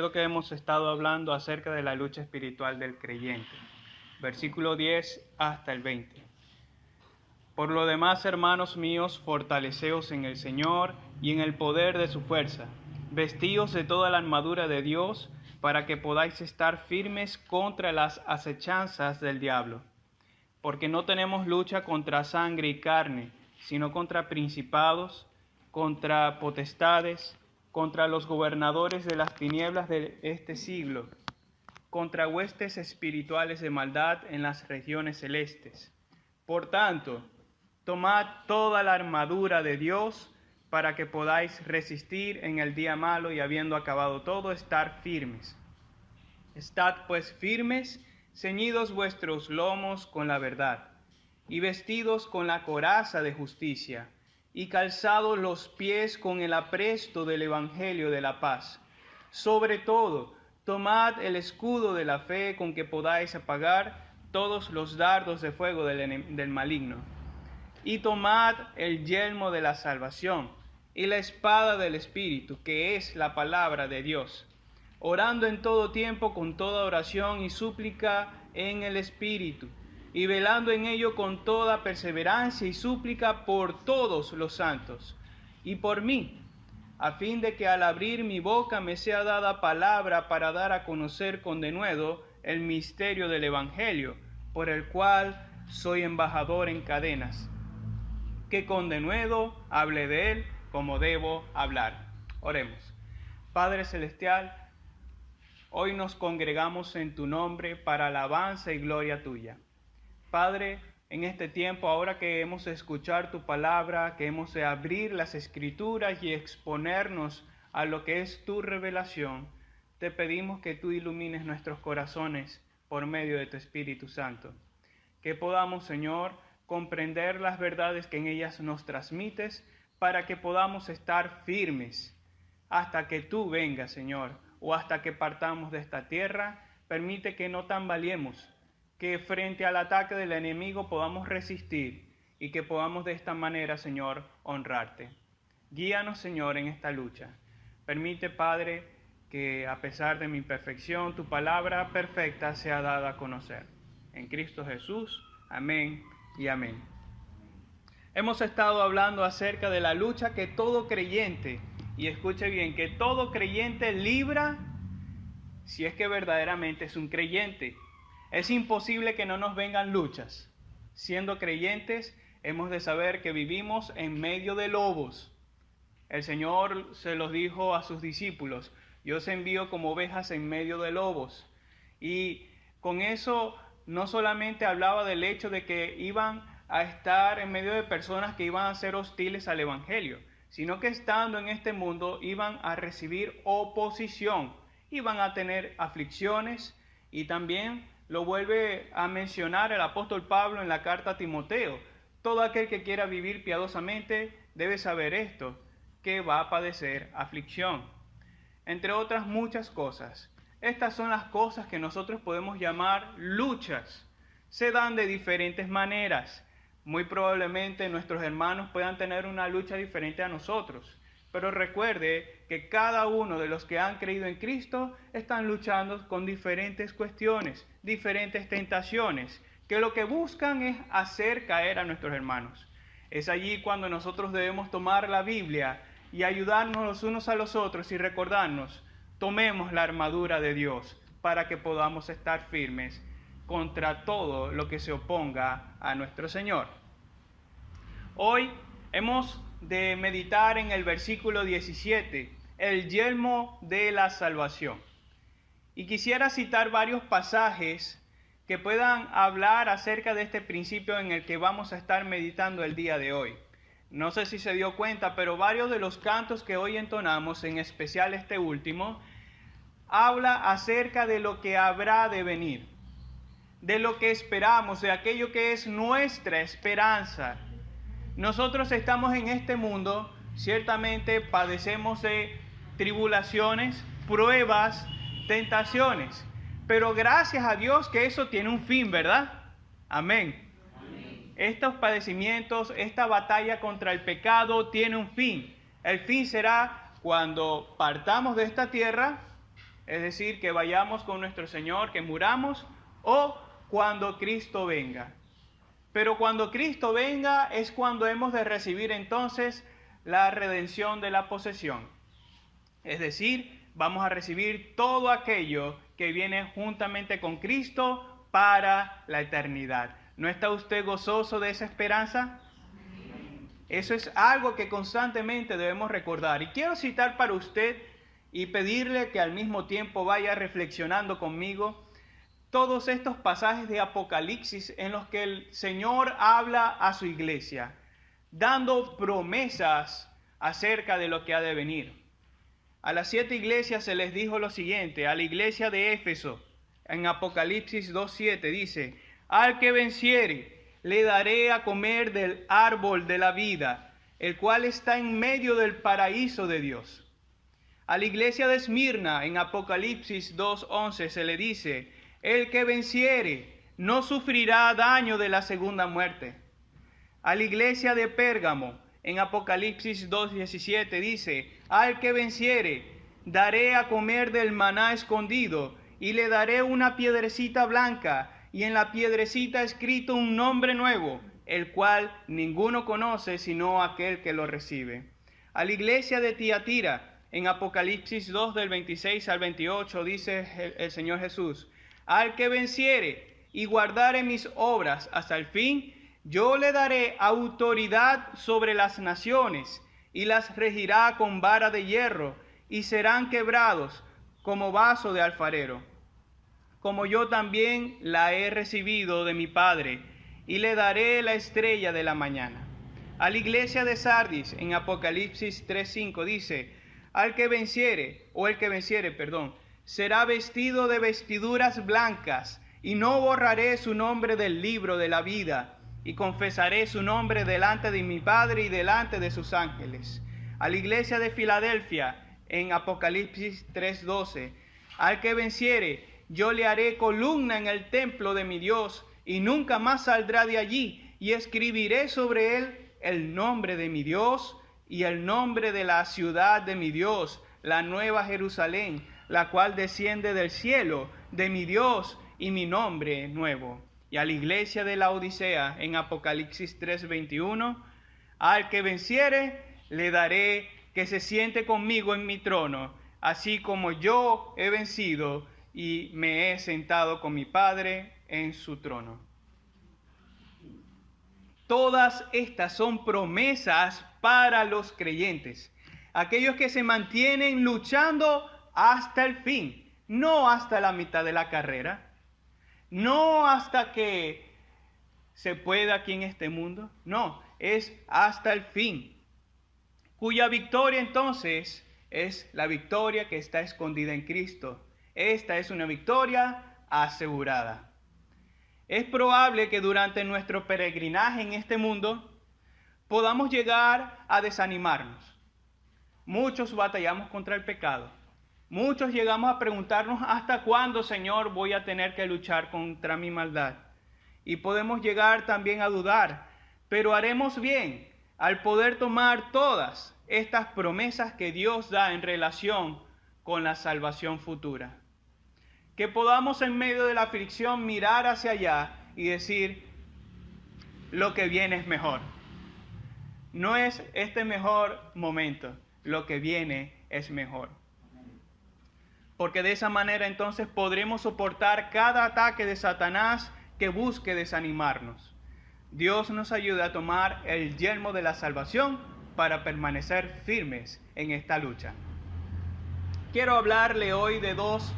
recuerdo que hemos estado hablando acerca de la lucha espiritual del creyente. Versículo 10 hasta el 20. Por lo demás, hermanos míos, fortaleceos en el Señor y en el poder de su fuerza. Vestíos de toda la armadura de Dios, para que podáis estar firmes contra las acechanzas del diablo. Porque no tenemos lucha contra sangre y carne, sino contra principados, contra potestades, contra los gobernadores de las tinieblas de este siglo, contra huestes espirituales de maldad en las regiones celestes. Por tanto, tomad toda la armadura de Dios para que podáis resistir en el día malo y habiendo acabado todo, estar firmes. Estad pues firmes, ceñidos vuestros lomos con la verdad, y vestidos con la coraza de justicia, y calzados los pies con el apresto del Evangelio de la paz. Sobre todo, tomad el escudo de la fe con que podáis apagar todos los dardos de fuego del maligno. Y tomad el yelmo de la salvación y la espada del Espíritu, que es la palabra de Dios, orando en todo tiempo con toda oración y súplica en el Espíritu, y velando en ello con toda perseverancia y súplica por todos los santos, y por mí, a fin de que al abrir mi boca me sea dada palabra para dar a conocer con denuedo el misterio del Evangelio, por el cual soy embajador en cadenas, que con denuedo hable de él como debo hablar. Oremos. Padre Celestial, hoy nos congregamos en tu nombre para alabanza y gloria tuya. Padre, en este tiempo, ahora que hemos de escuchar tu palabra, que hemos de abrir las Escrituras y exponernos a lo que es tu revelación, te pedimos que tú ilumines nuestros corazones por medio de tu Espíritu Santo. Que podamos, Señor, comprender las verdades que en ellas nos transmites, para que podamos estar firmes hasta que tú vengas, Señor, o hasta que partamos de esta tierra. Permite que no tambaleemos, que frente al ataque del enemigo podamos resistir y que podamos de esta manera, Señor, honrarte. Guíanos, Señor, en esta lucha. Permite, Padre, que a pesar de mi imperfección, tu palabra perfecta sea dada a conocer. En Cristo Jesús, amén y amén. Hemos estado hablando acerca de la lucha que todo creyente, y escuche bien, que todo creyente libra si es que verdaderamente es un creyente. Es imposible que no nos vengan luchas. Siendo creyentes, hemos de saber que vivimos en medio de lobos. El Señor se los dijo a sus discípulos: yo os envío como ovejas en medio de lobos. Y con eso no solamente hablaba del hecho de que iban a estar en medio de personas que iban a ser hostiles al Evangelio, sino que estando en este mundo iban a recibir oposición, iban a tener aflicciones, y también lo vuelve a mencionar el apóstol Pablo en la carta a Timoteo. Todo aquel que quiera vivir piadosamente debe saber esto, que va a padecer aflicción, entre otras muchas cosas. Estas son las cosas que nosotros podemos llamar luchas. Se dan de diferentes maneras. Muy probablemente nuestros hermanos puedan tener una lucha diferente a nosotros. Pero recuerde que cada uno de los que han creído en Cristo están luchando con diferentes cuestiones, diferentes tentaciones, que lo que buscan es hacer caer a nuestros hermanos. Es allí cuando nosotros debemos tomar la Biblia y ayudarnos los unos a los otros y recordarnos: tomemos la armadura de Dios para que podamos estar firmes contra todo lo que se oponga a nuestro Señor. Hoy hemos de meditar en el versículo 17, el yelmo de la salvación. Y quisiera citar varios pasajes que puedan hablar acerca de este principio en el que vamos a estar meditando el día de hoy. No sé si se dio cuenta, pero varios de los cantos que hoy entonamos, en especial este último, habla acerca de lo que habrá de venir, de lo que esperamos, de aquello que es nuestra esperanza. Nosotros estamos en este mundo, ciertamente padecemos de tribulaciones, pruebas, tentaciones, pero gracias a Dios que eso tiene un fin, ¿verdad? Amén. Estos padecimientos, esta batalla contra el pecado tiene un fin. El fin será cuando partamos de esta tierra, es decir, que vayamos con nuestro Señor, que muramos, o cuando Cristo venga. Pero cuando Cristo venga es cuando hemos de recibir entonces la redención de la posesión. Es decir, vamos a recibir todo aquello que viene juntamente con Cristo para la eternidad. ¿No está usted gozoso de esa esperanza? Eso es algo que constantemente debemos recordar. Y quiero citar para usted y pedirle que al mismo tiempo vaya reflexionando conmigo todos estos pasajes de Apocalipsis en los que el Señor habla a su iglesia, dando promesas acerca de lo que ha de venir. A las 7 iglesias se les dijo lo siguiente. A la iglesia de Éfeso, en Apocalipsis 2:7 dice: al que venciere, le daré a comer del árbol de la vida, el cual está en medio del paraíso de Dios. A la iglesia de Esmirna, en Apocalipsis 2:11 se le dice: el que venciere no sufrirá daño de la segunda muerte. A la iglesia de Pérgamo, en Apocalipsis 2:17 dice: al que venciere, daré a comer del maná escondido, y le daré una piedrecita blanca, y en la piedrecita escrito un nombre nuevo, el cual ninguno conoce sino aquel que lo recibe. A la iglesia de Tiatira, en Apocalipsis 2 del 26 al 28 dice el Señor Jesús: al que venciere y guardare mis obras hasta el fin, yo le daré autoridad sobre las naciones, y las regirá con vara de hierro, y serán quebrados como vaso de alfarero, como yo también la he recibido de mi Padre, y le daré la estrella de la mañana. A la iglesia de Sardis, en Apocalipsis 3:5 dice: al que venciere, será vestido de vestiduras blancas, y no borraré su nombre del libro de la vida, y confesaré su nombre delante de mi Padre y delante de sus ángeles. A la iglesia de Filadelfia, en Apocalipsis 3:12, al que venciere, yo le haré columna en el templo de mi Dios, y nunca más saldrá de allí, y escribiré sobre él el nombre de mi Dios y el nombre de la ciudad de mi Dios, la nueva Jerusalén, la cual desciende del cielo de mi Dios, y mi nombre nuevo. Y a la iglesia de la Odisea, en Apocalipsis 3:21, al que venciere, le daré que se siente conmigo en mi trono, así como yo he vencido y me he sentado con mi Padre en su trono. Todas estas son promesas para los creyentes, aquellos que se mantienen luchando hasta el fin, no hasta la mitad de la carrera, no hasta que se pueda aquí en este mundo, no, es hasta el fin, cuya victoria entonces es la victoria que está escondida en Cristo. Esta es una victoria asegurada. Es probable que durante nuestro peregrinaje en este mundo podamos llegar a desanimarnos. Muchos batallamos contra el pecado. Muchos llegamos a preguntarnos: ¿hasta cuándo, Señor, voy a tener que luchar contra mi maldad? Y podemos llegar también a dudar, pero haremos bien al poder tomar todas estas promesas que Dios da en relación con la salvación futura. Que podamos en medio de la aflicción mirar hacia allá y decir: lo que viene es mejor. No es este mejor momento, lo que viene es mejor. Porque de esa manera entonces podremos soportar cada ataque de Satanás que busque desanimarnos. Dios nos ayude a tomar el yelmo de la salvación para permanecer firmes en esta lucha. Quiero hablarle hoy de dos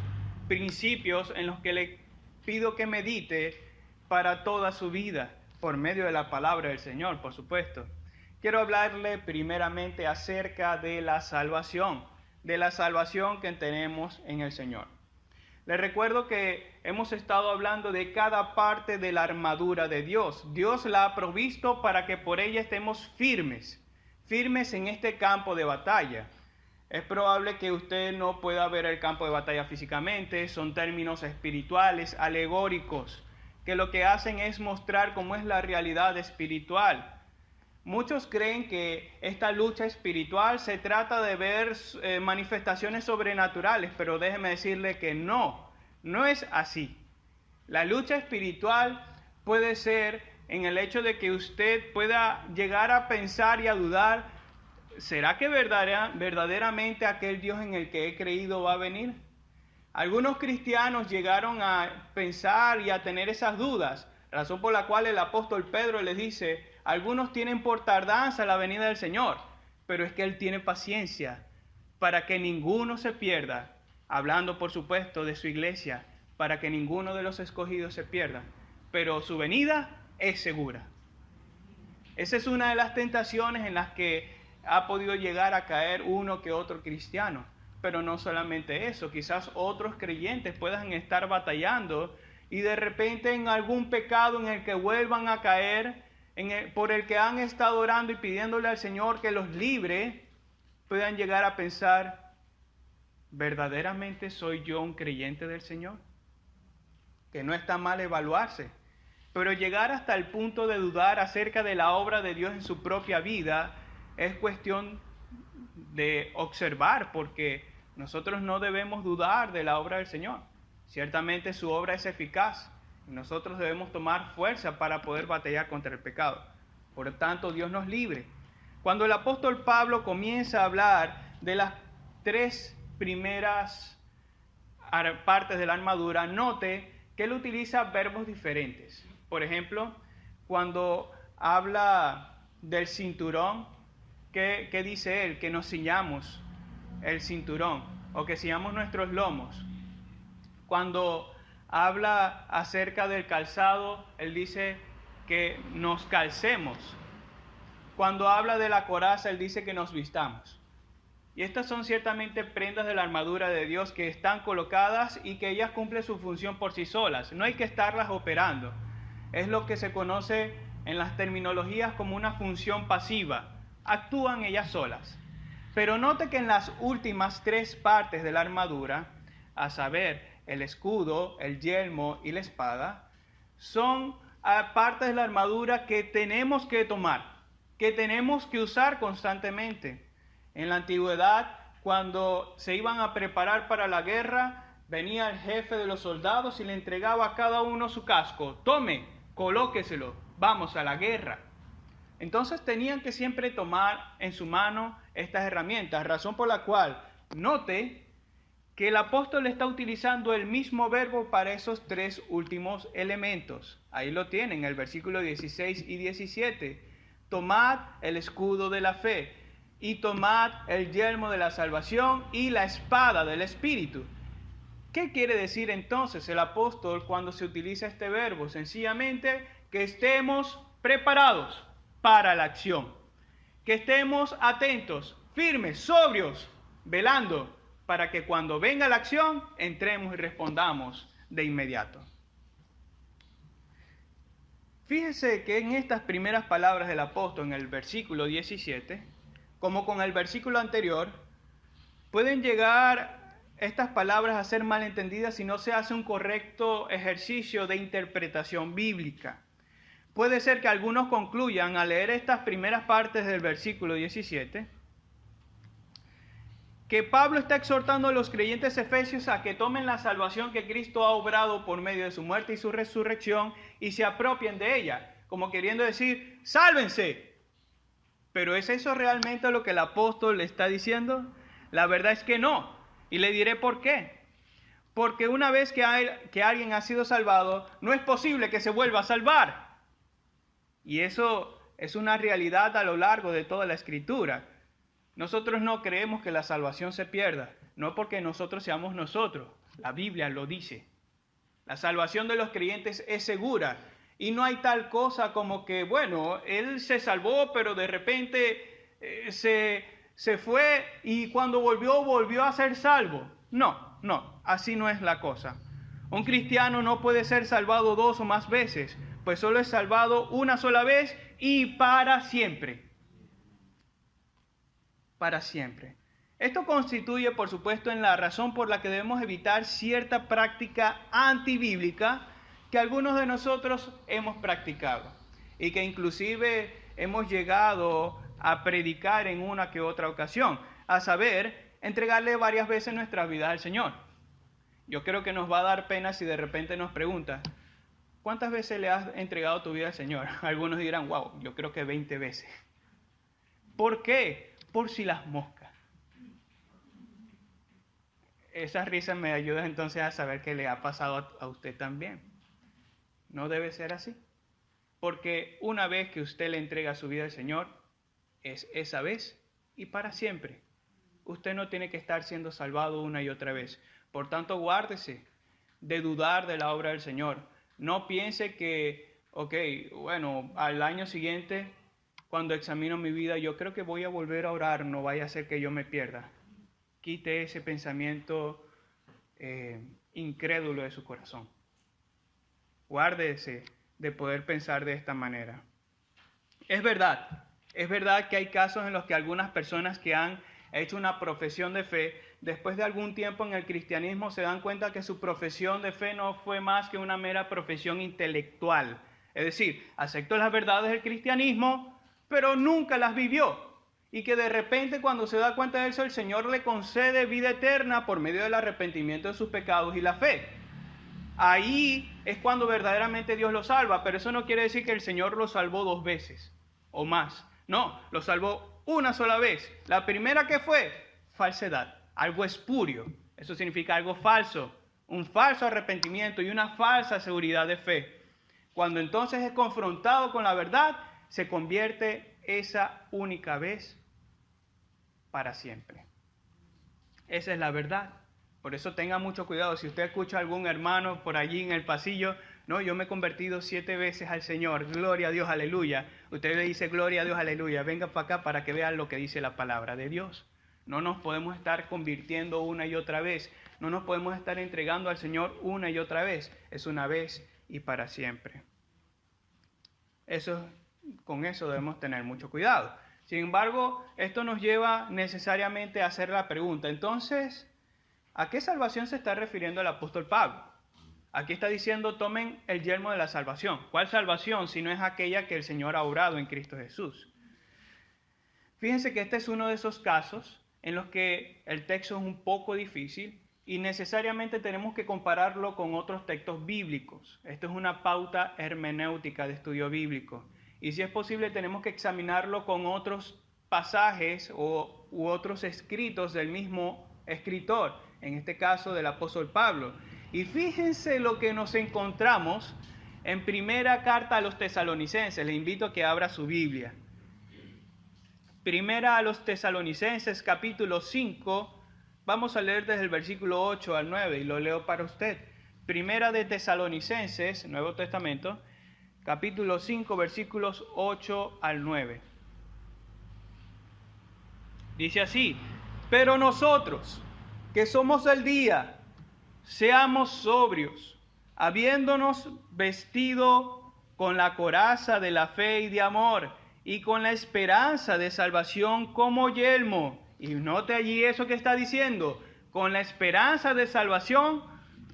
principios en los que le pido que medite para toda su vida, por medio de la palabra del Señor, por supuesto. Quiero hablarle primeramente acerca de la salvación que tenemos en el Señor. Les recuerdo que hemos estado hablando de cada parte de la armadura de Dios. Dios la ha provisto para que por ella estemos firmes en este campo de batalla. Es probable que usted no pueda ver el campo de batalla físicamente, son términos espirituales, alegóricos, que lo que hacen es mostrar cómo es la realidad espiritual. Muchos creen que esta lucha espiritual se trata de ver manifestaciones sobrenaturales, pero déjeme decirle que no es así. La lucha espiritual puede ser en el hecho de que usted pueda llegar a pensar y a dudar, ¿será que verdaderamente aquel Dios en el que he creído va a venir? Algunos cristianos llegaron a pensar y a tener esas dudas, razón por la cual el apóstol Pedro les dice, algunos tienen por tardanza la venida del Señor, pero es que Él tiene paciencia para que ninguno se pierda, hablando por supuesto de su iglesia, para que ninguno de los escogidos se pierda, pero su venida es segura. Esa es una de las tentaciones en las que ha podido llegar a caer uno que otro cristiano. Pero no solamente eso, quizás otros creyentes puedan estar batallando y de repente en algún pecado en el que vuelvan a caer, por el que han estado orando y pidiéndole al Señor que los libre, puedan llegar a pensar, ¿verdaderamente soy yo un creyente del Señor? Que no está mal evaluarse, pero llegar hasta el punto de dudar acerca de la obra de Dios en su propia vida es cuestión de observar, porque nosotros no debemos dudar de la obra del Señor. Ciertamente su obra es eficaz y nosotros debemos tomar fuerza para poder batallar contra el pecado. Por tanto, Dios nos libre. Cuando el apóstol Pablo comienza a hablar de las tres primeras partes de la armadura, note que él utiliza verbos diferentes. Por ejemplo, cuando habla del cinturón, ¿qué dice él? Que nos ciñamos el cinturón o que ciñamos nuestros lomos. Cuando habla acerca del calzado, él dice que nos calcemos. Cuando habla de la coraza, él dice que nos vistamos. Y estas son ciertamente prendas de la armadura de Dios que están colocadas y que ellas cumplen su función por sí solas. No hay que estarlas operando. Es lo que se conoce en las terminologías como una función pasiva. Actúan ellas solas. Pero note que en las últimas tres partes de la armadura, a saber, el escudo, el yelmo y la espada, son partes de la armadura que tenemos que tomar, que tenemos que usar constantemente. En la antigüedad, cuando se iban a preparar para la guerra, venía el jefe de los soldados y le entregaba a cada uno su casco. Tome, colóqueselo, vamos a la guerra. Entonces tenían que siempre tomar en su mano estas herramientas, razón por la cual note que el apóstol está utilizando el mismo verbo para esos tres últimos elementos. Ahí lo tienen, el versículo 16 y 17. Tomad el escudo de la fe y tomad el yelmo de la salvación y la espada del Espíritu. ¿Qué quiere decir entonces el apóstol cuando se utiliza este verbo? Sencillamente que estemos preparados para la acción, que estemos atentos, firmes, sobrios, velando, para que cuando venga la acción entremos y respondamos de inmediato. Fíjese que en estas primeras palabras del apóstol, en el versículo 17, como con el versículo anterior, pueden llegar estas palabras a ser malentendidas si no se hace un correcto ejercicio de interpretación bíblica. Puede ser que algunos concluyan al leer estas primeras partes del versículo 17 que Pablo está exhortando a los creyentes efesios a que tomen la salvación que Cristo ha obrado por medio de su muerte y su resurrección y se apropien de ella, como queriendo decir, ¡sálvense! ¿Pero es eso realmente lo que el apóstol le está diciendo? La verdad es que no, y le diré por qué. Porque una vez que alguien ha sido salvado, no es posible que se vuelva a salvar. Y eso es una realidad a lo largo de toda la Escritura. Nosotros no creemos que la salvación se pierda, no porque nosotros seamos nosotros, la Biblia lo dice. La salvación de los creyentes es segura y no hay tal cosa como que, bueno, él se salvó, pero de repente se fue y cuando volvió a ser salvo. No, así no es la cosa. Un cristiano no puede ser salvado dos o más veces, pues solo es salvado una sola vez y para siempre. Para siempre. Esto constituye, por supuesto, en la razón por la que debemos evitar cierta práctica antibíblica que algunos de nosotros hemos practicado y que inclusive hemos llegado a predicar en una que otra ocasión, a saber, entregarle varias veces nuestras vidas al Señor. Yo creo que nos va a dar pena si de repente nos pregunta, ¿cuántas veces le has entregado tu vida al Señor? Algunos dirán, wow, yo creo que 20 veces. ¿Por qué? Por si las moscas. Esas risas me ayudan entonces a saber que le ha pasado a usted también. No debe ser así. Porque una vez que usted le entrega su vida al Señor, es esa vez y para siempre. Usted no tiene que estar siendo salvado una y otra vez. Por tanto, guárdese de dudar de la obra del Señor. No piense que, bueno, al año siguiente, cuando examino mi vida, yo creo que voy a volver a orar, no vaya a ser que yo me pierda. Quite ese pensamiento incrédulo de su corazón. Guárdese de poder pensar de esta manera. Es verdad que hay casos en los que algunas personas que han hecho una profesión de fe, después de algún tiempo en el cristianismo se dan cuenta que su profesión de fe no fue más que una mera profesión intelectual. Es decir, aceptó las verdades del cristianismo, pero nunca las vivió. Y que de repente cuando se da cuenta de eso, el Señor le concede vida eterna por medio del arrepentimiento de sus pecados y la fe. Ahí es cuando verdaderamente Dios lo salva, pero eso no quiere decir que el Señor lo salvó 2 veces o más. No, lo salvó una sola vez. La primera que fue falsedad, algo espurio. Eso significa algo falso, un falso arrepentimiento y una falsa seguridad de fe. Cuando entonces es confrontado con la verdad, se convierte esa única vez para siempre. Esa es la verdad. Por eso tenga mucho cuidado. Si usted escucha a algún hermano por allí en el pasillo, no, yo me he convertido 7 veces al Señor, gloria a Dios, aleluya. Usted le dice gloria a Dios, aleluya, venga para acá para que vean lo que dice la palabra de Dios. No nos podemos estar convirtiendo una y otra vez. No nos podemos estar entregando al Señor una y otra vez. Es una vez y para siempre. Con eso debemos tener mucho cuidado. Sin embargo, esto nos lleva necesariamente a hacer la pregunta. Entonces, ¿a qué salvación se está refiriendo el apóstol Pablo? Aquí está diciendo, tomen el yelmo de la salvación. ¿Cuál salvación si no es aquella que el Señor ha obrado en Cristo Jesús? Fíjense que este es uno de esos casos en los que el texto es un poco difícil y necesariamente tenemos que compararlo con otros textos bíblicos. Esto es una pauta hermenéutica de estudio bíblico. Y si es posible tenemos que examinarlo con otros pasajes u otros escritos del mismo escritor, en este caso del apóstol Pablo. Y fíjense lo que nos encontramos en primera carta a los tesalonicenses. Le invito a que abra su Biblia. Primera a los tesalonicenses, capítulo 5. Vamos a leer desde el versículo 8 al 9 y lo leo para usted. Primera de Tesalonicenses, Nuevo Testamento, capítulo 5, versículos 8 al 9. Dice así, pero nosotros, que somos del día, seamos sobrios, habiéndonos vestido con la coraza de la fe y de amor, y con la esperanza de salvación como yelmo. Y note allí eso que está diciendo, con la esperanza de salvación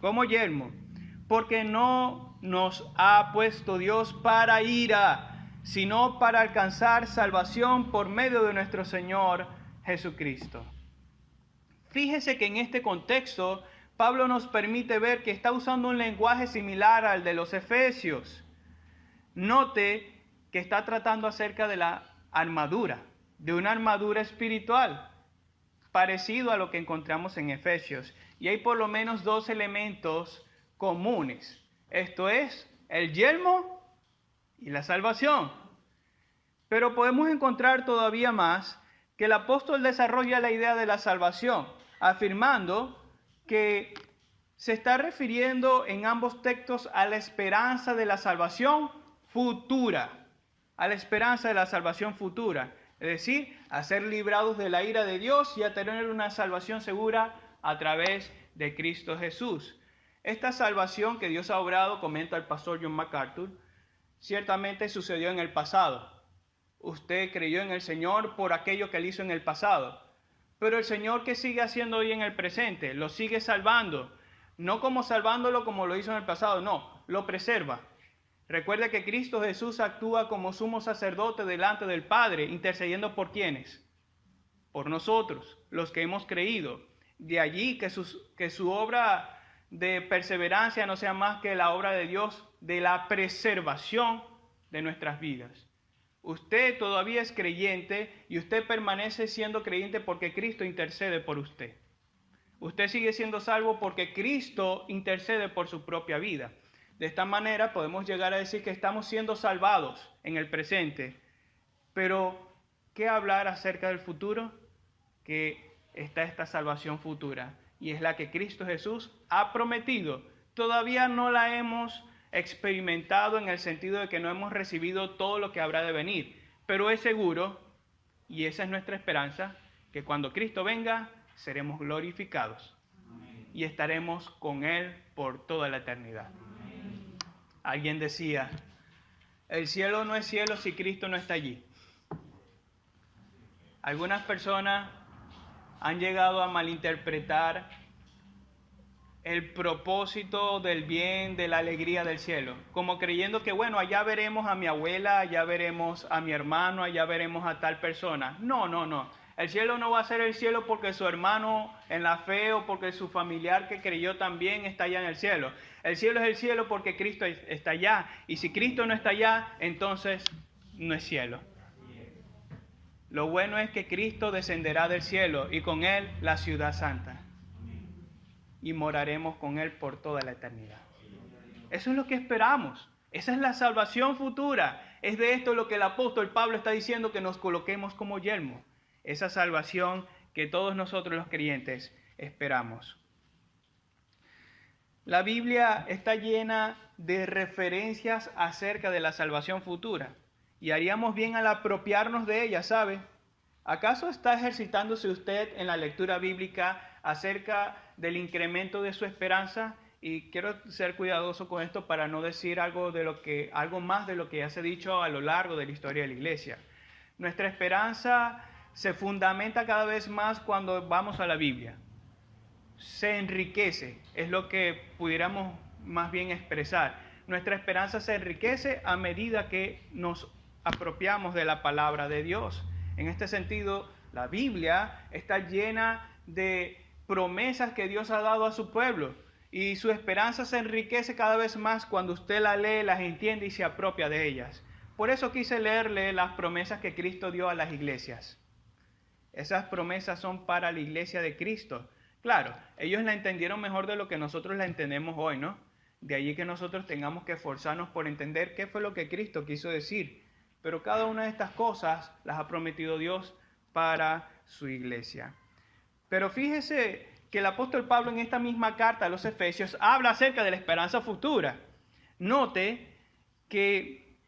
como yelmo. Porque no nos ha puesto Dios para ira, sino para alcanzar salvación por medio de nuestro Señor Jesucristo. Fíjese que en este contexto, Pablo nos permite ver que está usando un lenguaje similar al de los Efesios. Note que está tratando acerca de la armadura, de una armadura espiritual, parecido a lo que encontramos en Efesios. Y hay por lo menos 2 elementos comunes. Esto es el yelmo y la salvación. Pero podemos encontrar todavía más que el apóstol desarrolla la idea de la salvación, afirmando que se está refiriendo en ambos textos a la esperanza de la salvación futura. A la esperanza de la salvación futura. Es decir, a ser librados de la ira de Dios y a tener una salvación segura a través de Cristo Jesús. Esta salvación que Dios ha obrado, comenta el pastor John MacArthur, ciertamente sucedió en el pasado. Usted creyó en el Señor por aquello que Él hizo en el pasado. Pero el Señor, ¿qué sigue haciendo hoy en el presente? Lo sigue salvando. No como salvándolo como lo hizo en el pasado, no, lo preserva. Recuerde que Cristo Jesús actúa como sumo sacerdote delante del Padre, intercediendo por ¿quiénes? Por nosotros, los que hemos creído. De allí que su obra de perseverancia no sea más que la obra de Dios de la preservación de nuestras vidas. Usted todavía es creyente y usted permanece siendo creyente porque Cristo intercede por usted. Usted sigue siendo salvo porque Cristo intercede por su propia vida. De esta manera podemos llegar a decir que estamos siendo salvados en el presente. Pero, ¿qué hablar acerca del futuro? Que está esta salvación futura y es la que Cristo Jesús ha prometido. Todavía no la hemos experimentado en el sentido de que no hemos recibido todo lo que habrá de venir, pero es seguro, y esa es nuestra esperanza, que cuando Cristo venga seremos glorificados y estaremos con Él por toda la eternidad. Alguien decía, el cielo no es cielo si Cristo no está allí. Algunas personas han llegado a malinterpretar el propósito del bien, de la alegría del cielo, como creyendo que, bueno, allá veremos a mi abuela, allá veremos a mi hermano, allá veremos a tal persona. No. El cielo no va a ser el cielo porque su hermano en la fe o porque su familiar que creyó también está allá en el cielo. El cielo es el cielo porque Cristo está allá. Y si Cristo no está allá, entonces no es cielo. Lo bueno es que Cristo descenderá del cielo y con Él la ciudad santa. Y moraremos con Él por toda la eternidad. Eso es lo que esperamos. Esa es la salvación futura. Es de esto lo que el apóstol Pablo está diciendo, que nos coloquemos como yelmo. Esa salvación que todos nosotros los creyentes esperamos. La Biblia está llena de referencias acerca de la salvación futura y haríamos bien al apropiarnos de ella, ¿sabe? ¿Acaso está ejercitándose usted en la lectura bíblica acerca del incremento de su esperanza? Y quiero ser cuidadoso con esto para no decir algo más de lo que ya se ha dicho a lo largo de la historia de la iglesia. Nuestra esperanza se fundamenta cada vez más cuando vamos a la Biblia. Se enriquece, es lo que pudiéramos más bien expresar. Nuestra esperanza se enriquece a medida que nos apropiamos de la palabra de Dios. En este sentido, la Biblia está llena de promesas que Dios ha dado a su pueblo y su esperanza se enriquece cada vez más cuando usted la lee, las entiende y se apropia de ellas. Por eso quise leerle las promesas que Cristo dio a las iglesias. Esas promesas son para la iglesia de Cristo. Claro, ellos la entendieron mejor de lo que nosotros la entendemos hoy, ¿no? De allí que nosotros tengamos que esforzarnos por entender qué fue lo que Cristo quiso decir. Pero cada una de estas cosas las ha prometido Dios para su iglesia. Pero fíjese que el apóstol Pablo en esta misma carta a los Efesios habla acerca de la esperanza futura. Note que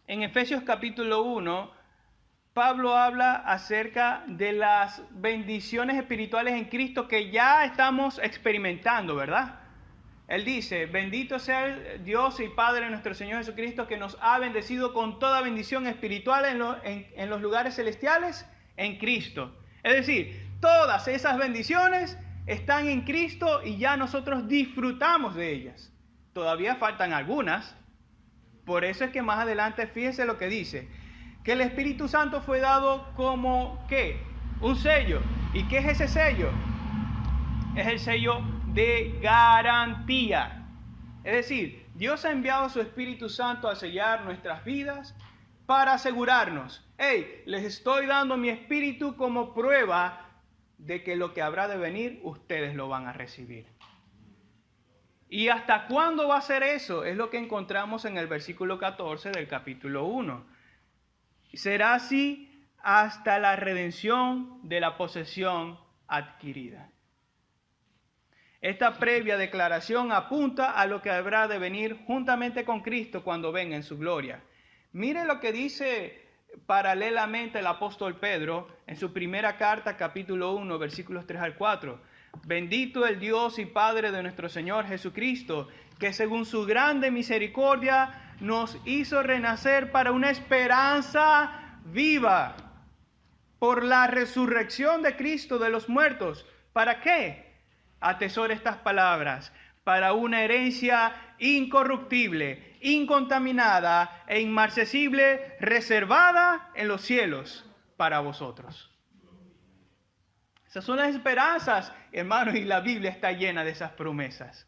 en Efesios capítulo 1, Pablo habla acerca de las bendiciones espirituales en Cristo que ya estamos experimentando, ¿verdad? Él dice, bendito sea el Dios y Padre de nuestro Señor Jesucristo, que nos ha bendecido con toda bendición espiritual en los lugares celestiales en Cristo. Es decir, todas esas bendiciones están en Cristo y ya nosotros disfrutamos de ellas. Todavía faltan algunas. Por eso es que más adelante, fíjese lo que dice, que el Espíritu Santo fue dado como, ¿qué? Un sello. ¿Y qué es ese sello? Es el sello de garantía. Es decir, Dios ha enviado a su Espíritu Santo a sellar nuestras vidas para asegurarnos, hey, les estoy dando mi Espíritu como prueba de que lo que habrá de venir, ustedes lo van a recibir. ¿Y hasta cuándo va a ser eso? Es lo que encontramos en el versículo 14 del capítulo 1. Será así hasta la redención de la posesión adquirida. Esta previa declaración apunta a lo que habrá de venir juntamente con Cristo cuando venga en su gloria. Mire lo que dice paralelamente el apóstol Pedro en su primera carta, capítulo 1, versículos 3 al 4. Bendito el Dios y Padre de nuestro Señor Jesucristo, que según su grande misericordia nos hizo renacer para una esperanza viva por la resurrección de Cristo de los muertos. ¿Para qué? Atesora estas palabras, para una herencia incorruptible, incontaminada e inmarcesible, reservada en los cielos para vosotros. Esas son las esperanzas, hermanos, y la Biblia está llena de esas promesas.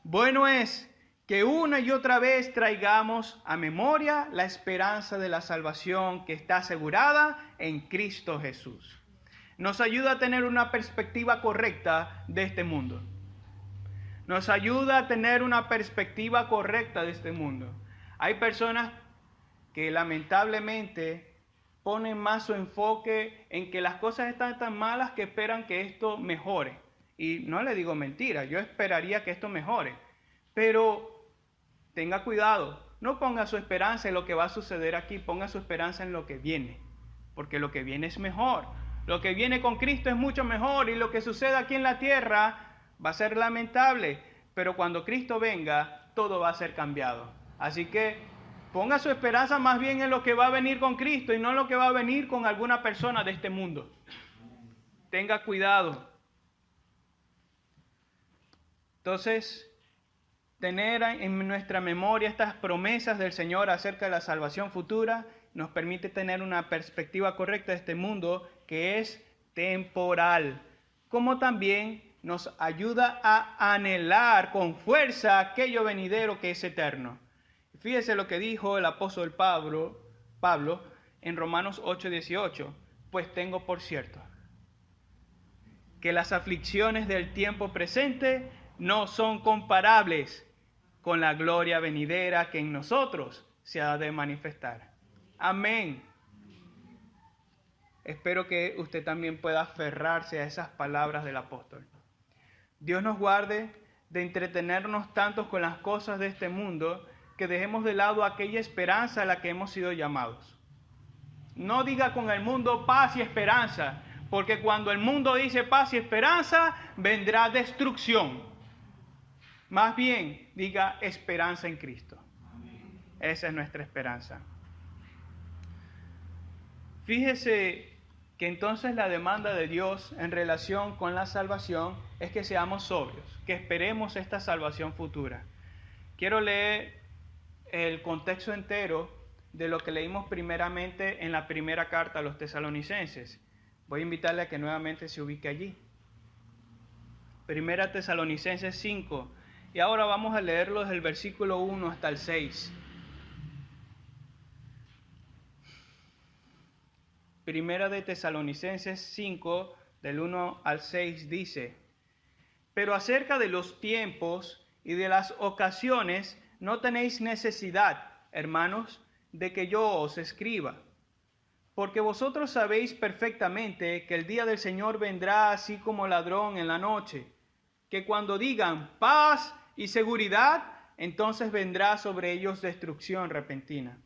Bueno es que una y otra vez traigamos a memoria la esperanza de la salvación que está asegurada en Cristo Jesús. Nos ayuda a tener una perspectiva correcta de este mundo. Nos ayuda a tener una perspectiva correcta de este mundo. Hay personas que lamentablemente ponen más su enfoque en que las cosas están tan malas que esperan que esto mejore. Y no le digo mentira, yo esperaría que esto mejore. Pero tenga cuidado, no ponga su esperanza en lo que va a suceder aquí, ponga su esperanza en lo que viene. Porque lo que viene es mejor. Lo que viene con Cristo es mucho mejor y lo que sucede aquí en la tierra va a ser lamentable, pero cuando Cristo venga, todo va a ser cambiado. Así que ponga su esperanza más bien en lo que va a venir con Cristo y no en lo que va a venir con alguna persona de este mundo. Tenga cuidado. Entonces, tener en nuestra memoria estas promesas del Señor acerca de la salvación futura nos permite tener una perspectiva correcta de este mundo que es temporal, como también nos ayuda a anhelar con fuerza aquello venidero que es eterno. Fíjese lo que dijo el apóstol Pablo en Romanos 8:18, pues tengo por cierto que las aflicciones del tiempo presente no son comparables con la gloria venidera que en nosotros se ha de manifestar. Amén. Espero que usted también pueda aferrarse a esas palabras del apóstol. Dios nos guarde de entretenernos tanto con las cosas de este mundo que dejemos de lado aquella esperanza a la que hemos sido llamados. No diga con el mundo paz y esperanza, porque cuando el mundo dice paz y esperanza, vendrá destrucción. Más bien, diga esperanza en Cristo. Esa es nuestra esperanza. Fíjese que entonces la demanda de Dios en relación con la salvación es que seamos sobrios, que esperemos esta salvación futura. Quiero leer el contexto entero de lo que leímos primeramente en la primera carta a los tesalonicenses. Voy a invitarle a que nuevamente se ubique allí. Primera Tesalonicenses 5. Y ahora vamos a leerlo desde el versículo 1 hasta el 6. Primera de Tesalonicenses 5, del 1 al 6 dice: Pero acerca de los tiempos y de las ocasiones no tenéis necesidad, hermanos, de que yo os escriba. Porque vosotros sabéis perfectamente que el día del Señor vendrá así como ladrón en la noche, que cuando digan paz y seguridad, entonces vendrá sobre ellos destrucción repentina.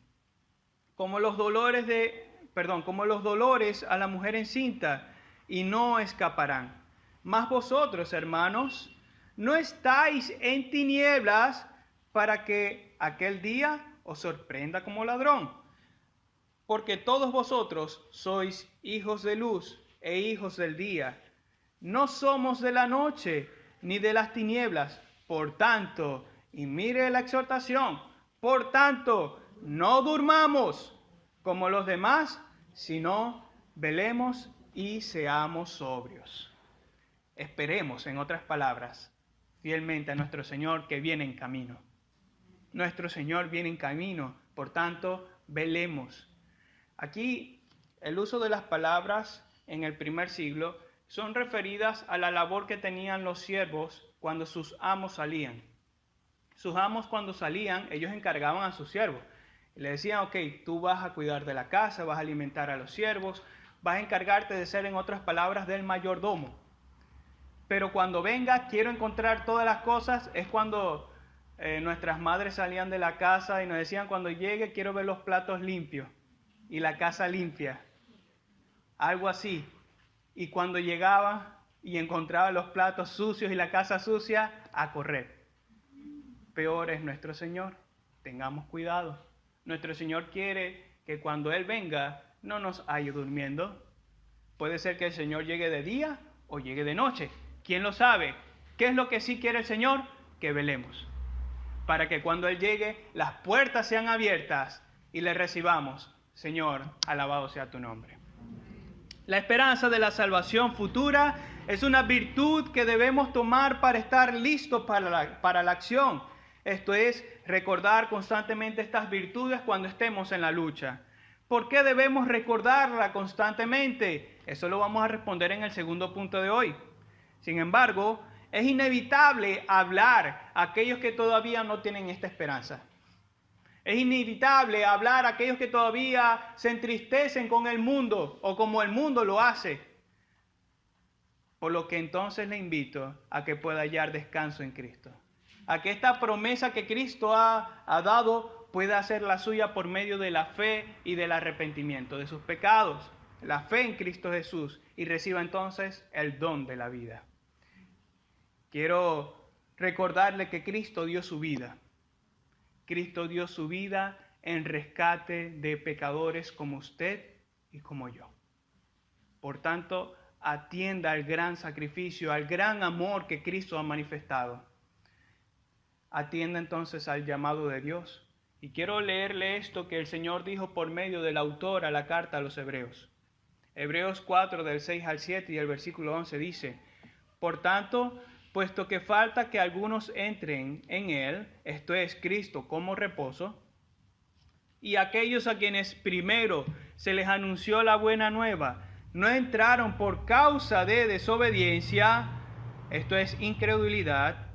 Como los dolores a la mujer encinta, y no escaparán. Mas vosotros, hermanos, no estáis en tinieblas para que aquel día os sorprenda como ladrón. Porque todos vosotros sois hijos de luz e hijos del día. No somos de la noche ni de las tinieblas. Por tanto, y mire la exhortación, por tanto, no durmamos como los demás, sino velemos y seamos sobrios. Esperemos, en otras palabras, fielmente a nuestro Señor que viene en camino. Nuestro Señor viene en camino, por tanto, velemos. Aquí, el uso de las palabras en el primer siglo son referidas a la labor que tenían los siervos cuando sus amos salían. Sus amos cuando salían, ellos encargaban a sus siervos. Le decían, ok, tú vas a cuidar de la casa, vas a alimentar a los siervos, vas a encargarte de ser, en otras palabras, del mayordomo. Pero cuando venga, quiero encontrar todas las cosas, es cuando nuestras madres salían de la casa y nos decían, cuando llegue, quiero ver los platos limpios y la casa limpia. Algo así. Y cuando llegaba y encontraba los platos sucios y la casa sucia, a correr. Peor es nuestro Señor. Tengamos cuidado. Nuestro Señor quiere que cuando Él venga no nos halle durmiendo. Puede ser que el Señor llegue de día o llegue de noche. ¿Quién lo sabe? ¿Qué es lo que sí quiere el Señor? Que velemos, para que cuando Él llegue, las puertas sean abiertas y le recibamos. Señor, alabado sea tu nombre. La esperanza de la salvación futura es una virtud que debemos tomar para estar listos para la acción. Esto es, recordar constantemente estas virtudes cuando estemos en la lucha. ¿Por qué debemos recordarla constantemente? Eso lo vamos a responder en el segundo punto de hoy. Sin embargo, es inevitable hablar a aquellos que todavía no tienen esta esperanza. Es inevitable hablar a aquellos que todavía se entristecen con el mundo o como el mundo lo hace. Por lo que entonces le invito a que pueda hallar descanso en Cristo. A que esta promesa que Cristo ha dado pueda hacer la suya por medio de la fe y del arrepentimiento de sus pecados. La fe en Cristo Jesús y reciba entonces el don de la vida. Quiero recordarle que Cristo dio su vida. Cristo dio su vida en rescate de pecadores como usted y como yo. Por tanto, atienda al gran sacrificio, al gran amor que Cristo ha manifestado. Atienda entonces al llamado de Dios. Y quiero leerle esto que el Señor dijo por medio del autor a la carta a los Hebreos. Hebreos 4, del 6 al 7 y el versículo 11 dice: Por tanto, puesto que falta que algunos entren en Él, esto es Cristo como reposo, y aquellos a quienes primero se les anunció la buena nueva, no entraron por causa de desobediencia, esto es incredulidad.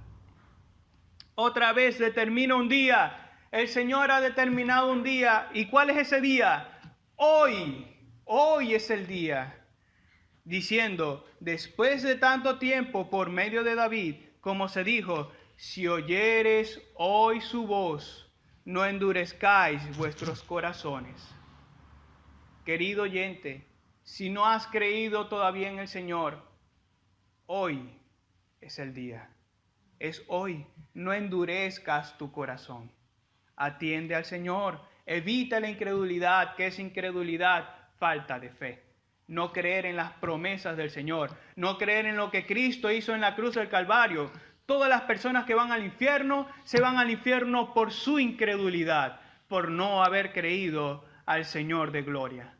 Otra vez determina un día, el Señor ha determinado un día, ¿y cuál es ese día? Hoy es el día. Diciendo, después de tanto tiempo por medio de David, como se dijo, si oyeres hoy su voz, no endurezcáis vuestros corazones. Querido oyente, si no has creído todavía en el Señor, hoy es el día. Es hoy. No endurezcas tu corazón. Atiende al Señor. Evita la incredulidad. ¿Qué es incredulidad? Falta de fe. No creer en las promesas del Señor. No creer en lo que Cristo hizo en la cruz del Calvario. Todas las personas que van al infierno, se van al infierno por su incredulidad, por no haber creído al Señor de gloria.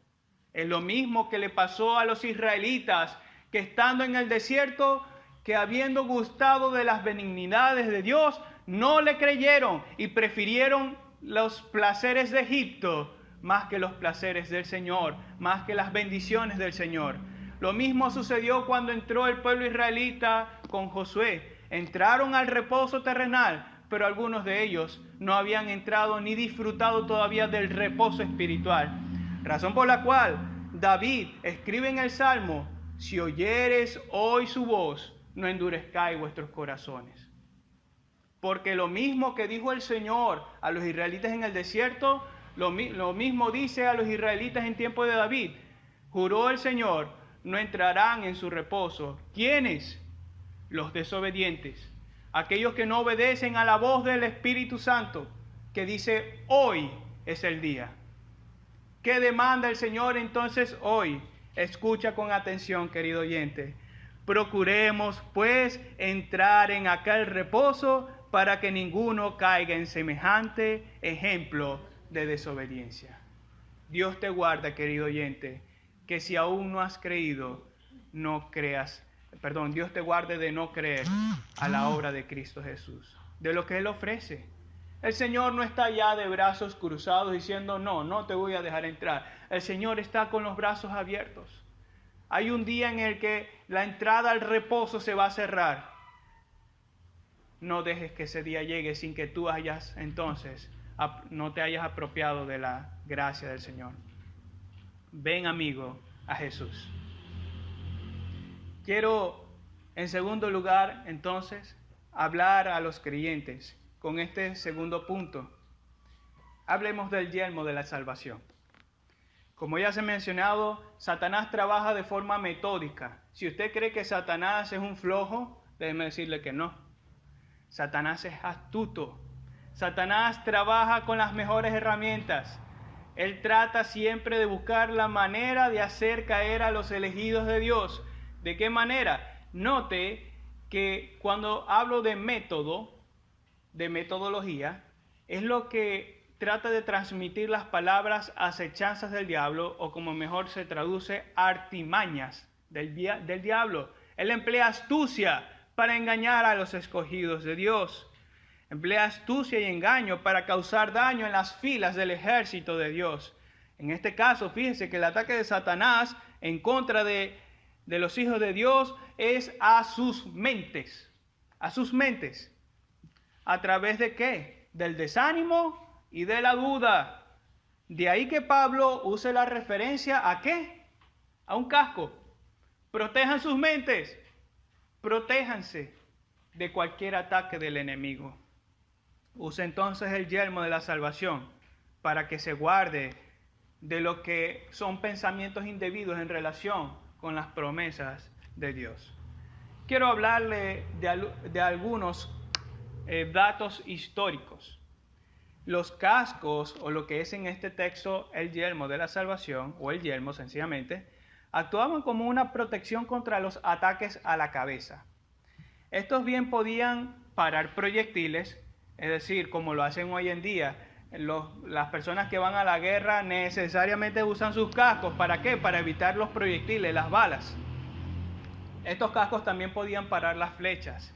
Es lo mismo que le pasó a los israelitas, que estando en el desierto, que habiendo gustado de las benignidades de Dios, no le creyeron y prefirieron los placeres de Egipto más que los placeres del Señor, más que las bendiciones del Señor. Lo mismo sucedió cuando entró el pueblo israelita con Josué. Entraron al reposo terrenal, pero algunos de ellos no habían entrado ni disfrutado todavía del reposo espiritual. Razón por la cual David escribe en el Salmo: si oyeres hoy su voz, no endurezcáis vuestros corazones. Porque lo mismo que dijo el Señor a los israelitas en el desierto, lo mismo dice a los israelitas en tiempo de David. Juró el Señor, no entrarán en su reposo. ¿Quiénes? Los desobedientes. Aquellos que no obedecen a la voz del Espíritu Santo, que dice, hoy es el día. ¿Qué demanda el Señor entonces hoy? Escucha con atención, querido oyente. Procuremos, pues, entrar en aquel reposo para que ninguno caiga en semejante ejemplo de desobediencia. Dios te guarda, querido oyente, que si aún no has creído, Dios te guarde de no creer a la obra de Cristo Jesús, de lo que Él ofrece. El Señor no está ya de brazos cruzados diciendo, no te voy a dejar entrar. El Señor está con los brazos abiertos. Hay un día en el que la entrada al reposo se va a cerrar. No dejes que ese día llegue sin que tú no te hayas apropiado de la gracia del Señor. Ven, amigo, a Jesús. Quiero, en segundo lugar, entonces, hablar a los creyentes con este segundo punto. Hablemos del yelmo de la salvación. Como ya se ha mencionado, Satanás trabaja de forma metódica. Si usted cree que Satanás es un flojo, déjeme decirle que no. Satanás es astuto. Satanás trabaja con las mejores herramientas. Él trata siempre de buscar la manera de hacer caer a los elegidos de Dios. ¿De qué manera? Note que cuando hablo de método, de metodología, es lo que trata de transmitir las palabras acechanzas del diablo, o como mejor se traduce, artimañas del diablo. Él emplea astucia para engañar a los escogidos de Dios. Emplea astucia y engaño para causar daño en las filas del ejército de Dios. En este caso, fíjense que el ataque de Satanás en contra de los hijos de Dios es a sus mentes. A sus mentes. ¿A través de qué? Del desánimo y de la duda. De ahí que Pablo use la referencia ¿a qué? A un casco. Protejan sus mentes. Protéjanse de cualquier ataque del enemigo. Use entonces el yelmo de la salvación para que se guarde de lo que son pensamientos indebidos en relación con las promesas de Dios. Quiero hablarle de algunos datos históricos. Los cascos, o lo que es en este texto el yelmo de la salvación, o el yelmo sencillamente, actuaban como una protección contra los ataques a la cabeza. Estos bien podían parar proyectiles, es decir, como lo hacen hoy en día, las personas que van a la guerra necesariamente usan sus cascos. ¿Para qué? Para evitar los proyectiles, las balas. Estos cascos también podían parar las flechas,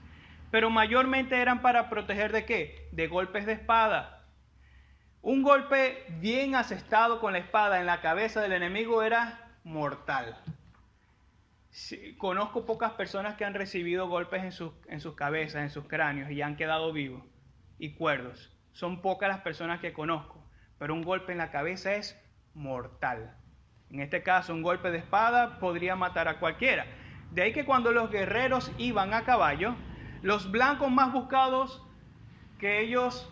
pero mayormente eran para proteger ¿de qué? De golpes de espada. Un golpe bien asestado con la espada en la cabeza del enemigo era mortal. Sí, conozco pocas personas que han recibido golpes en sus cabezas, en sus cráneos, y han quedado vivos y cuerdos. Son pocas las personas que conozco, pero un golpe en la cabeza es mortal. En este caso, un golpe de espada podría matar a cualquiera. De ahí que cuando los guerreros iban a caballo, los blancos más buscados que ellos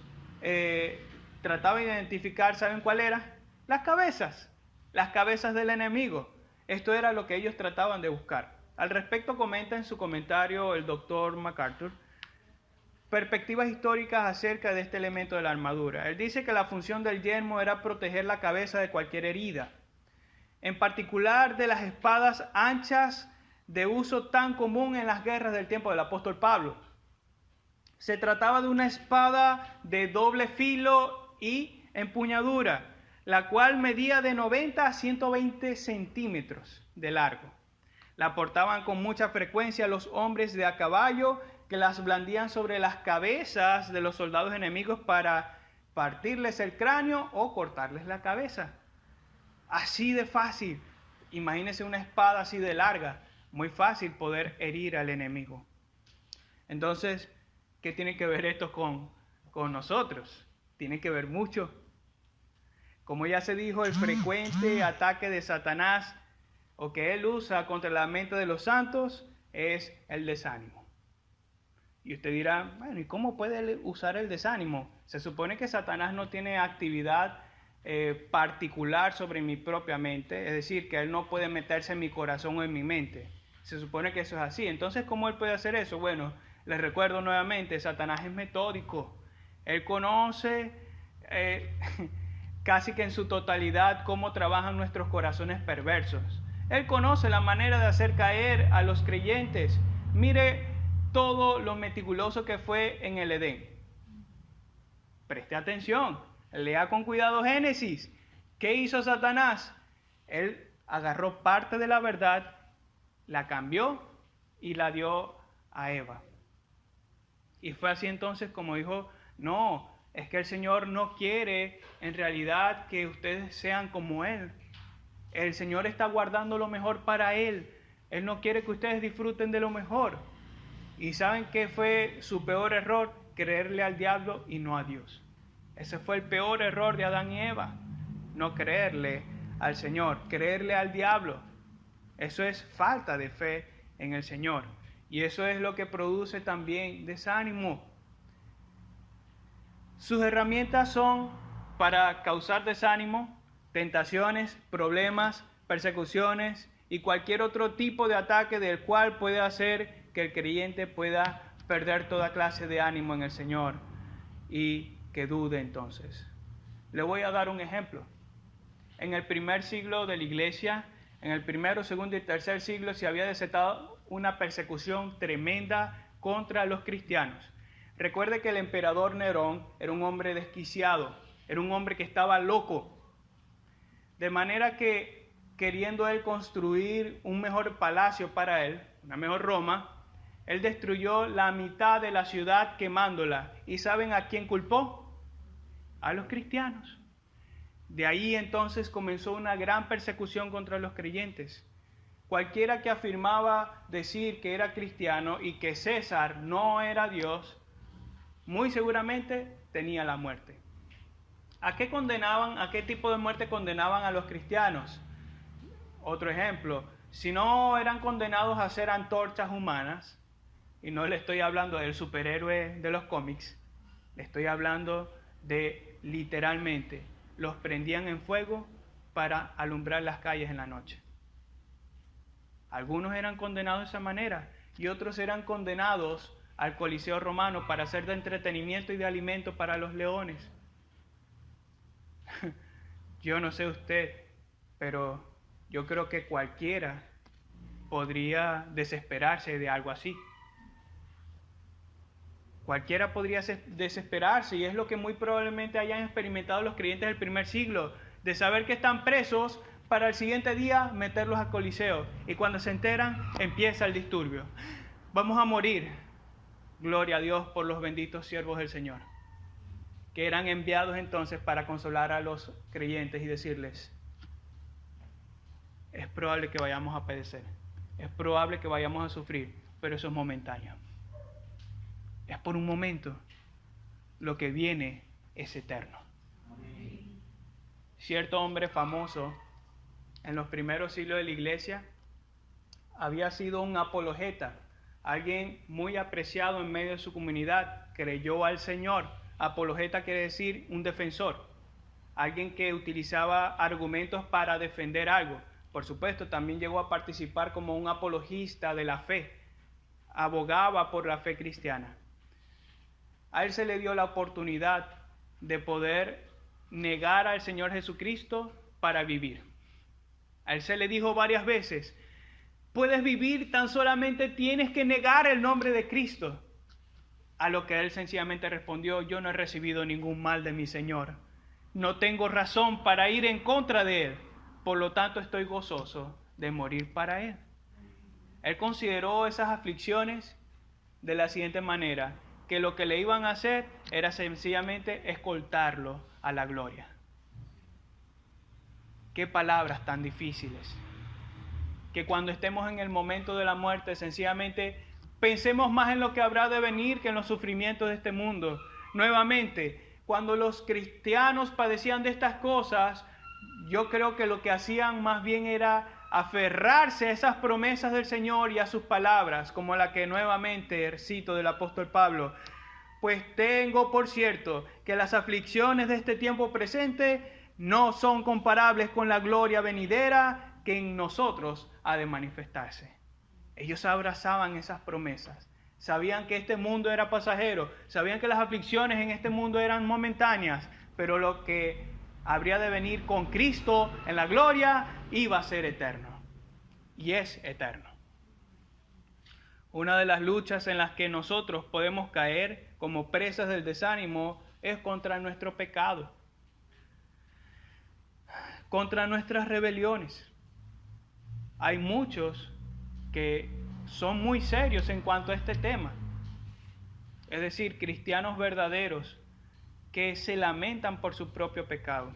trataban de identificar, ¿saben cuál era? Las cabezas del enemigo. Esto era lo que ellos trataban de buscar. Al respecto comenta en su comentario el doctor MacArthur perspectivas históricas acerca de este elemento de la armadura. Él dice que la función del yelmo era proteger la cabeza de cualquier herida, en particular de las espadas anchas de uso tan común en las guerras del tiempo del apóstol Pablo. Se trataba de una espada de doble filo y empuñadura, la cual medía de 90 a 120 centímetros de largo. La portaban con mucha frecuencia los hombres de a caballo, que las blandían sobre las cabezas de los soldados enemigos para partirles el cráneo o cortarles la cabeza. Así de fácil. Imagínense una espada así de larga. Muy fácil poder herir al enemigo. Entonces, ¿qué tiene que ver esto con nosotros? Tiene que ver mucho. Como ya se dijo, el frecuente ataque de Satanás o que él usa contra la mente de los santos es el desánimo. Y usted dirá, bueno, ¿y cómo puede él usar el desánimo? Se supone que Satanás no tiene actividad particular sobre mi propia mente, es decir, que él no puede meterse en mi corazón o en mi mente. Se supone que eso es así. Entonces, ¿cómo él puede hacer eso? Bueno, les recuerdo nuevamente, Satanás es metódico. Él conoce casi que en su totalidad cómo trabajan nuestros corazones perversos. Él conoce la manera de hacer caer a los creyentes. Mire todo lo meticuloso que fue en el Edén. Preste atención, lea con cuidado Génesis. ¿Qué hizo Satanás? Él agarró parte de la verdad, la cambió y la dio a Eva. Y fue así entonces como dijo, no, es que el Señor no quiere en realidad que ustedes sean como Él. El Señor está guardando lo mejor para Él. Él no quiere que ustedes disfruten de lo mejor. ¿Y saben qué fue su peor error? Creerle al diablo y no a Dios. Ese fue el peor error de Adán y Eva. No creerle al Señor, creerle al diablo. Eso es falta de fe en el Señor. Y eso es lo que produce también desánimo. Sus herramientas son para causar desánimo, tentaciones, problemas, persecuciones y cualquier otro tipo de ataque del cual puede hacer que el creyente pueda perder toda clase de ánimo en el Señor y que dude entonces. Le voy a dar un ejemplo. En el primer siglo de la iglesia, en el primero, segundo y tercer siglo, se había desatado una persecución tremenda contra los cristianos. Recuerde que el emperador Nerón era un hombre desquiciado, era un hombre que estaba loco. De manera que, queriendo él construir un mejor palacio para él, una mejor Roma, él destruyó la mitad de la ciudad quemándola. ¿Y saben a quién culpó? A los cristianos. De ahí entonces comenzó una gran persecución contra los creyentes. Cualquiera que afirmaba decir que era cristiano y que César no era Dios, muy seguramente tenía la muerte. ¿A qué condenaban? ¿A qué tipo de muerte condenaban a los cristianos? Otro ejemplo, si no eran condenados a ser antorchas humanas, y no le estoy hablando del superhéroe de los cómics, le estoy hablando de literalmente, los prendían en fuego para alumbrar las calles en la noche. Algunos eran condenados de esa manera y otros eran condenados al Coliseo romano para ser de entretenimiento y de alimento para los leones. Yo no sé usted, pero yo creo que cualquiera podría desesperarse de algo así. Cualquiera podría desesperarse, y es lo que muy probablemente hayan experimentado los creyentes del primer siglo, de saber que están presos para el siguiente día meterlos al Coliseo. Y cuando se enteran, empieza el disturbio. Vamos a morir. Gloria a Dios por los benditos siervos del Señor, que eran enviados entonces para consolar a los creyentes y decirles, es probable que vayamos a padecer, es probable que vayamos a sufrir, pero eso es momentáneo. Es por un momento, lo que viene es eterno. Cierto hombre famoso en los primeros siglos de la iglesia había sido un apologeta, alguien muy apreciado en medio de su comunidad, creyó al Señor. Apologeta quiere decir un defensor, alguien que utilizaba argumentos para defender algo. Por supuesto, también llegó a participar como un apologista de la fe, abogaba por la fe cristiana. A él se le dio la oportunidad de poder negar al Señor Jesucristo para vivir. A él se le dijo varias veces, puedes vivir, tan solamente tienes que negar el nombre de Cristo. A lo que él sencillamente respondió, yo no he recibido ningún mal de mi Señor. No tengo razón para ir en contra de Él. Por lo tanto, estoy gozoso de morir para Él. Él consideró esas aflicciones de la siguiente manera, que lo que le iban a hacer era sencillamente escoltarlo a la gloria. Qué palabras tan difíciles. Que cuando estemos en el momento de la muerte, sencillamente pensemos más en lo que habrá de venir que en los sufrimientos de este mundo. Nuevamente, cuando los cristianos padecían de estas cosas, yo creo que lo que hacían más bien era aferrarse a esas promesas del Señor y a sus palabras, como la que nuevamente cito del apóstol Pablo. Pues tengo por cierto que las aflicciones de este tiempo presente no son comparables con la gloria venidera que en nosotros ha de manifestarse. Ellos abrazaban esas promesas. Sabían que este mundo era pasajero, sabían que las aflicciones en este mundo eran momentáneas, pero lo que habría de venir con Cristo en la gloria iba a ser eterno. Y es eterno. Una de las luchas en las que nosotros podemos caer como presas del desánimo es contra nuestro pecado, contra nuestras rebeliones. Hay muchos que son muy serios en cuanto a este tema. Es decir, cristianos verdaderos que se lamentan por su propio pecado.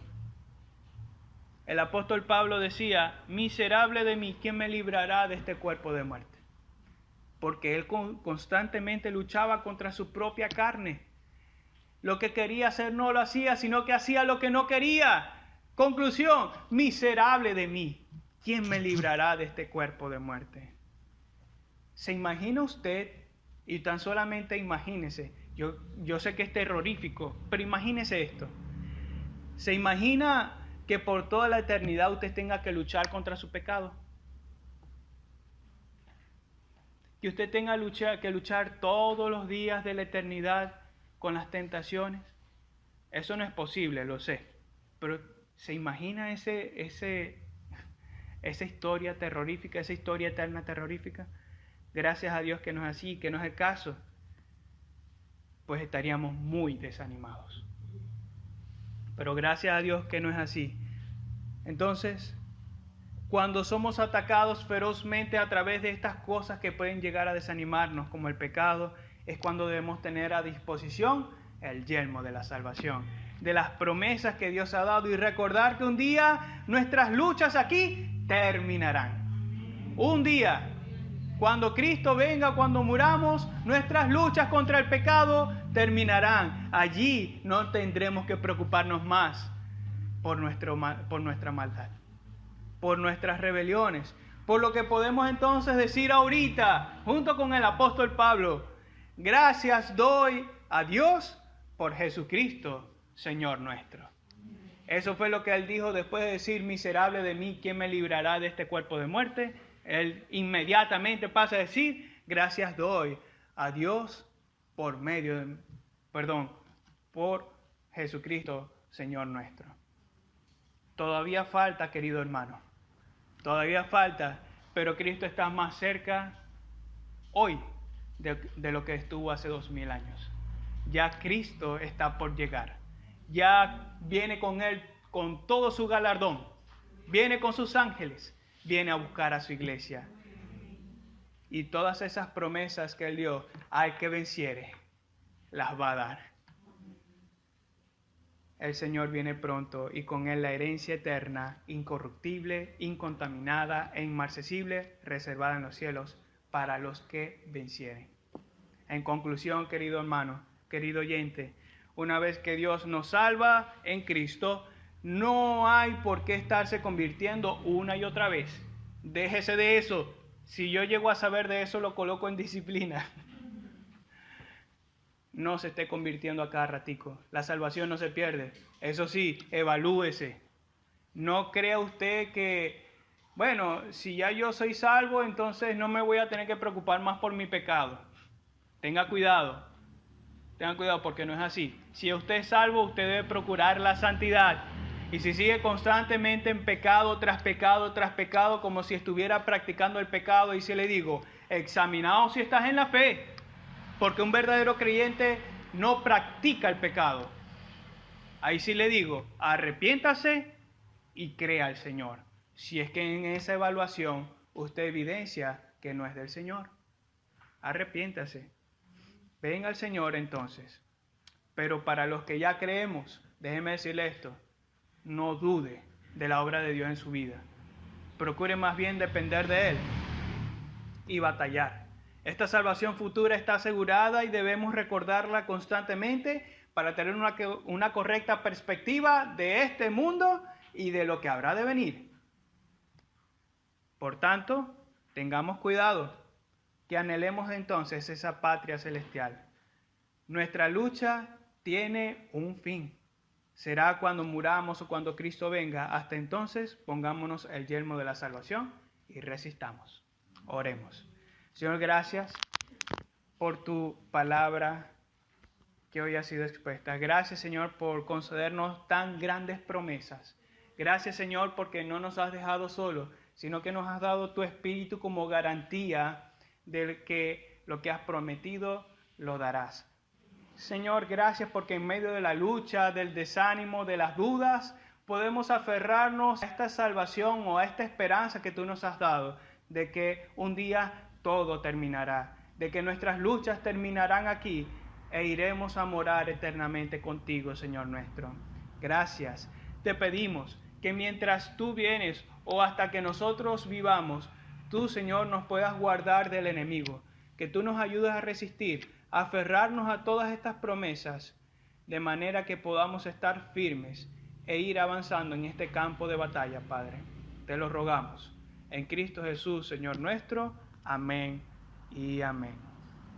El apóstol Pablo decía, miserable de mí, ¿quién me librará de este cuerpo de muerte? Porque él constantemente luchaba contra su propia carne. Lo que quería hacer no lo hacía, sino que hacía lo que no quería. Conclusión, miserable de mí, ¿quién me librará de este cuerpo de muerte? ¿Se imagina usted? Y tan solamente imagínese, yo sé que es terrorífico, pero imagínese esto. ¿Se imagina que por toda la eternidad usted tenga que luchar contra su pecado? Que usted tenga que luchar todos los días de la eternidad con las tentaciones. Eso no es posible, lo sé. Pero ¿se imagina esa historia terrorífica, esa historia eterna terrorífica? Gracias a Dios que no es así, que no es el caso, pues estaríamos muy desanimados. Pero gracias a Dios que no es así. Entonces, cuando somos atacados ferozmente a través de estas cosas que pueden llegar a desanimarnos, como el pecado, es cuando debemos tener a disposición el yelmo de la salvación, de las promesas que Dios ha dado, y recordar que un día nuestras luchas aquí terminarán. Un día, cuando Cristo venga, cuando muramos, nuestras luchas contra el pecado terminarán. Allí no tendremos que preocuparnos más por nuestra maldad, por nuestras rebeliones, por lo que podemos entonces decir ahorita, junto con el apóstol Pablo: gracias doy a Dios por Jesucristo, Señor nuestro. Eso fue lo que él dijo después de decir: miserable de mí, ¿quién me librará de este cuerpo de muerte? Él inmediatamente pasa a decir: gracias doy a Dios por Jesucristo, Señor nuestro. Todavía falta, querido hermano, todavía falta, pero Cristo está más cerca hoy de lo que estuvo hace 2000 años. Ya Cristo está por llegar. Ya viene con Él, con todo su galardón. Viene con sus ángeles. Viene a buscar a su iglesia. Y todas esas promesas que Él dio al que venciere, las va a dar. El Señor viene pronto, y con Él la herencia eterna, incorruptible, incontaminada e inmarcesible, reservada en los cielos para los que vencieren. En conclusión, querido hermano, querido oyente, una vez que Dios nos salva en Cristo, no hay por qué estarse convirtiendo una y otra vez. Déjese de eso. Si yo llego a saber de eso, lo coloco en disciplina. No se esté convirtiendo a cada ratico. La salvación no se pierde. Eso sí, evalúese. No crea usted que, bueno, si ya yo soy salvo, entonces no me voy a tener que preocupar más por mi pecado. Tenga cuidado porque no es así. Si usted es salvo, usted debe procurar la santidad. Y si sigue constantemente en pecado tras pecado tras pecado, como si estuviera practicando el pecado, y si le digo, examinaos si estás en la fe. Porque un verdadero creyente no practica el pecado. Ahí sí le digo, arrepiéntase y crea al Señor. Si es que en esa evaluación usted evidencia que no es del Señor, arrepiéntase. Venga al Señor entonces. Pero para los que ya creemos, déjeme decirle esto: no dude de la obra de Dios en su vida. Procure más bien depender de Él y batallar. Esta salvación futura está asegurada y debemos recordarla constantemente para tener una correcta perspectiva de este mundo y de lo que habrá de venir. Por tanto, tengamos cuidado, que anhelemos entonces esa patria celestial. Nuestra lucha tiene un fin. Será cuando muramos o cuando Cristo venga. Hasta entonces, pongámonos el yelmo de la salvación y resistamos. Oremos. Señor, gracias por tu palabra que hoy ha sido expuesta. Gracias, Señor, por concedernos tan grandes promesas. Gracias, Señor, porque no nos has dejado solos, sino que nos has dado tu Espíritu como garantía de que lo que has prometido lo darás. Señor, gracias porque en medio de la lucha, del desánimo, de las dudas, podemos aferrarnos a esta salvación o a esta esperanza que tú nos has dado, de que un día todo terminará, de que nuestras luchas terminarán aquí e iremos a morar eternamente contigo, Señor nuestro. Gracias. Te pedimos que mientras tú vienes o hasta que nosotros vivamos, tú, Señor, nos puedas guardar del enemigo, que tú nos ayudes a resistir, a aferrarnos a todas estas promesas, de manera que podamos estar firmes e ir avanzando en este campo de batalla, Padre. Te lo rogamos. En Cristo Jesús, Señor nuestro. Amén y amén.